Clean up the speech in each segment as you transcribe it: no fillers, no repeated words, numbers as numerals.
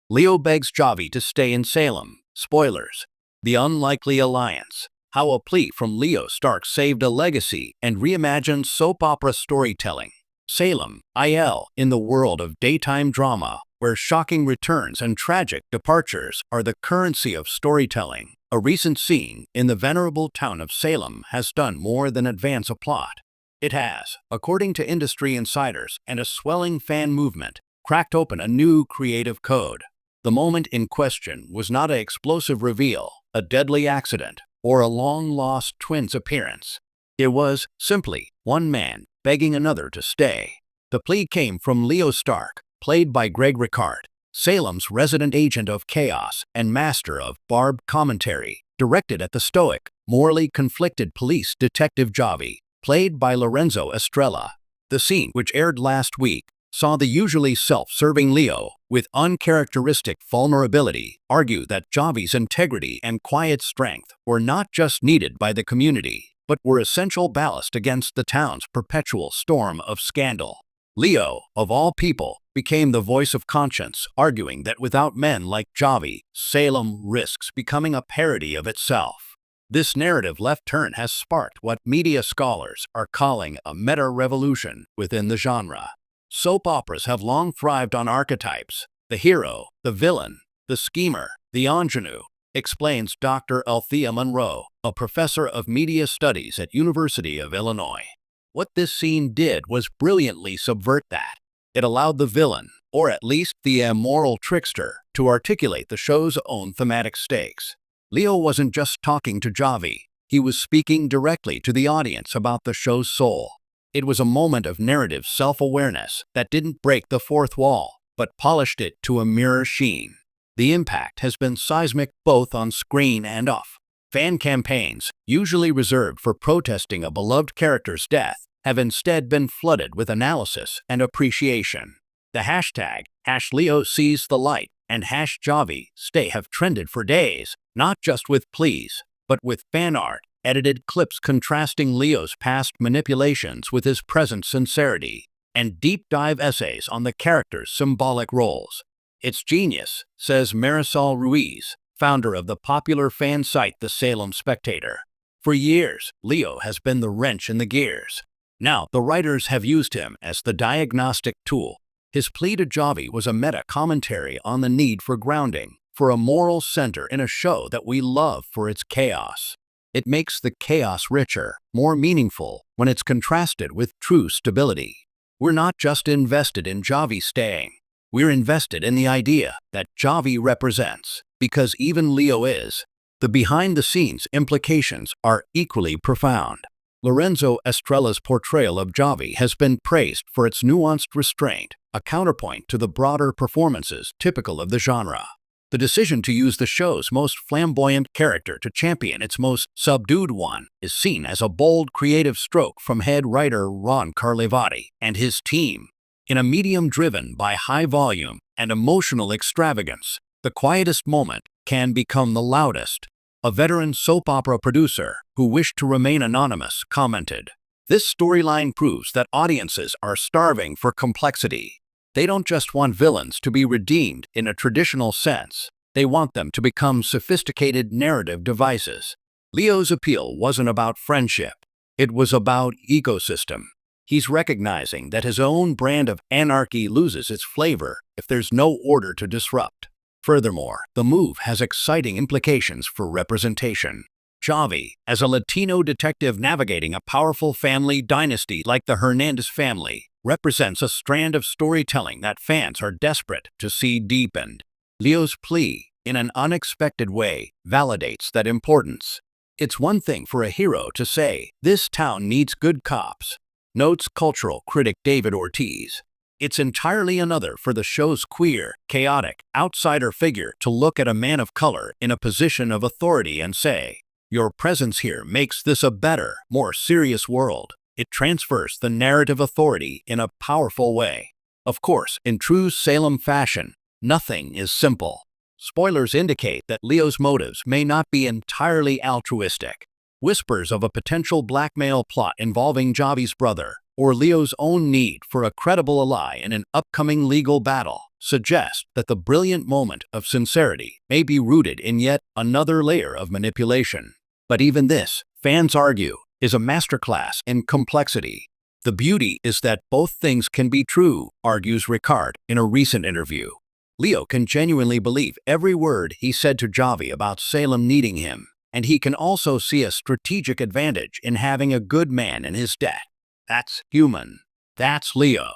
Leo begs Javi to stay in Salem. Spoilers. The Unlikely Alliance. How a plea from Leo Stark saved a legacy and reimagined soap opera storytelling. Salem, IL, in the world of daytime drama, where shocking returns and tragic departures are the currency of storytelling. A recent scene in the venerable town of Salem has done more than advance a plot. It has, according to industry insiders and a swelling fan movement, cracked open a new creative code. The moment in question was not an explosive reveal, a deadly accident, or a long-lost twin's appearance. It was, simply, one man begging another to stay. The plea came from Leo Stark, played by Greg Ricard, Salem's resident agent of chaos and master of barbed commentary, directed at the stoic, morally conflicted police detective Javi, played by Lorenzo Estrella. The scene, which aired last week, saw the usually self-serving Leo, with uncharacteristic vulnerability, argue that Javi's integrity and quiet strength were not just needed by the community, but were essential ballast against the town's perpetual storm of scandal. Leo, of all people, became the voice of conscience, arguing that without men like Javi, Salem risks becoming a parody of itself. This narrative left turn has sparked what media scholars are calling a meta-revolution within the genre. Soap operas have long thrived on archetypes: the hero, the villain, the schemer, the ingenue, explains Dr. Althea Monroe, a professor of media studies at University of Illinois. What this scene did was brilliantly subvert that. It allowed the villain, or at least the immoral trickster, to articulate the show's own thematic stakes. Leo wasn't just talking to Javi, he was speaking directly to the audience about the show's soul. It was a moment of narrative self-awareness that didn't break the fourth wall, but polished it to a mirror sheen. The impact has been seismic both on screen and off. Fan campaigns, usually reserved for protesting a beloved character's death, have instead been flooded with analysis and appreciation. The hashtag #LeoSeesTheLight and #JaviStay have trended for days, not just with pleas, but with fan art, edited clips contrasting Leo's past manipulations with his present sincerity, and deep-dive essays on the character's symbolic roles. It's genius, says Marisol Ruiz, founder of the popular fan site The Salem Spectator. For years, Leo has been the wrench in the gears. Now, the writers have used him as the diagnostic tool. His plea to Javi was a meta-commentary on the need for grounding, for a moral center in a show that we love for its chaos. It makes the chaos richer, more meaningful, when it's contrasted with true stability. We're not just invested in Javi staying. We're invested in the idea that Javi represents, because even Leo is. The behind-the-scenes implications are equally profound. Lorenzo Estrella's portrayal of Javi has been praised for its nuanced restraint, a counterpoint to the broader performances typical of the genre. The decision to use the show's most flamboyant character to champion its most subdued one is seen as a bold creative stroke from head writer Ron Carlivati and his team. In a medium driven by high volume and emotional extravagance, the quietest moment can become the loudest. A veteran soap opera producer who wished to remain anonymous commented, "This storyline proves that audiences are starving for complexity. They don't just want villains to be redeemed in a traditional sense. They want them to become sophisticated narrative devices." Leo's appeal wasn't about friendship. It was about ecosystem. He's recognizing that his own brand of anarchy loses its flavor if there's no order to disrupt. Furthermore, the move has exciting implications for representation. Javi, as a Latino detective navigating a powerful family dynasty like the Hernandez family, represents a strand of storytelling that fans are desperate to see deepened. Leo's plea, in an unexpected way, validates that importance. It's one thing for a hero to say, "This town needs good cops," notes cultural critic David Ortiz. It's entirely another for the show's queer, chaotic, outsider figure to look at a man of color in a position of authority and say, "Your presence here makes this a better, more serious world." It transfers the narrative authority in a powerful way. Of course, in true Salem fashion, nothing is simple. Spoilers indicate that Leo's motives may not be entirely altruistic. Whispers of a potential blackmail plot involving Javi's brother, or Leo's own need for a credible ally in an upcoming legal battle suggest that the brilliant moment of sincerity may be rooted in yet another layer of manipulation. But even this, fans argue, is a masterclass in complexity. The beauty is that both things can be true, argues Ricard in a recent interview. Leo can genuinely believe every word he said to Javi about Salem needing him, and he can also see a strategic advantage in having a good man in his debt. That's human. That's Leo.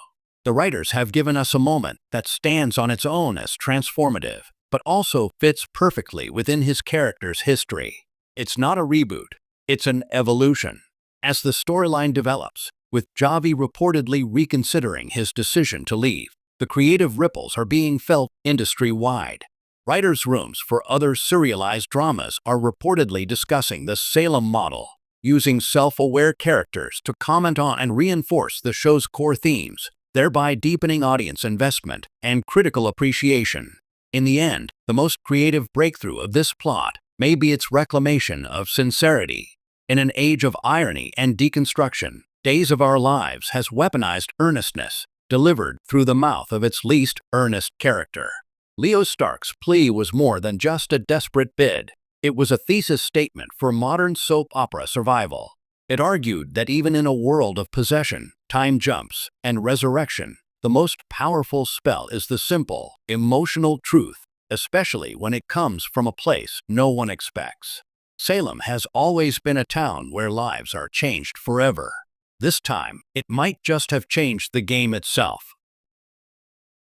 The writers have given us a moment that stands on its own as transformative, but also fits perfectly within his character's history. It's not a reboot, it's an evolution. As the storyline develops, with Javi reportedly reconsidering his decision to leave, the creative ripples are being felt industry-wide. Writers' rooms for other serialized dramas are reportedly discussing the Salem model, using self-aware characters to comment on and reinforce the show's core themes, thereby deepening audience investment and critical appreciation. In the end, the most creative breakthrough of this plot may be its reclamation of sincerity. In an age of irony and deconstruction, Days of Our Lives has weaponized earnestness, delivered through the mouth of its least earnest character. Leo Stark's plea was more than just a desperate bid. It was a thesis statement for modern soap opera survival. It argued that even in a world of possession, time jumps, and resurrection, the most powerful spell is the simple, emotional truth, especially when it comes from a place no one expects. Salem has always been a town where lives are changed forever. This time, it might just have changed the game itself.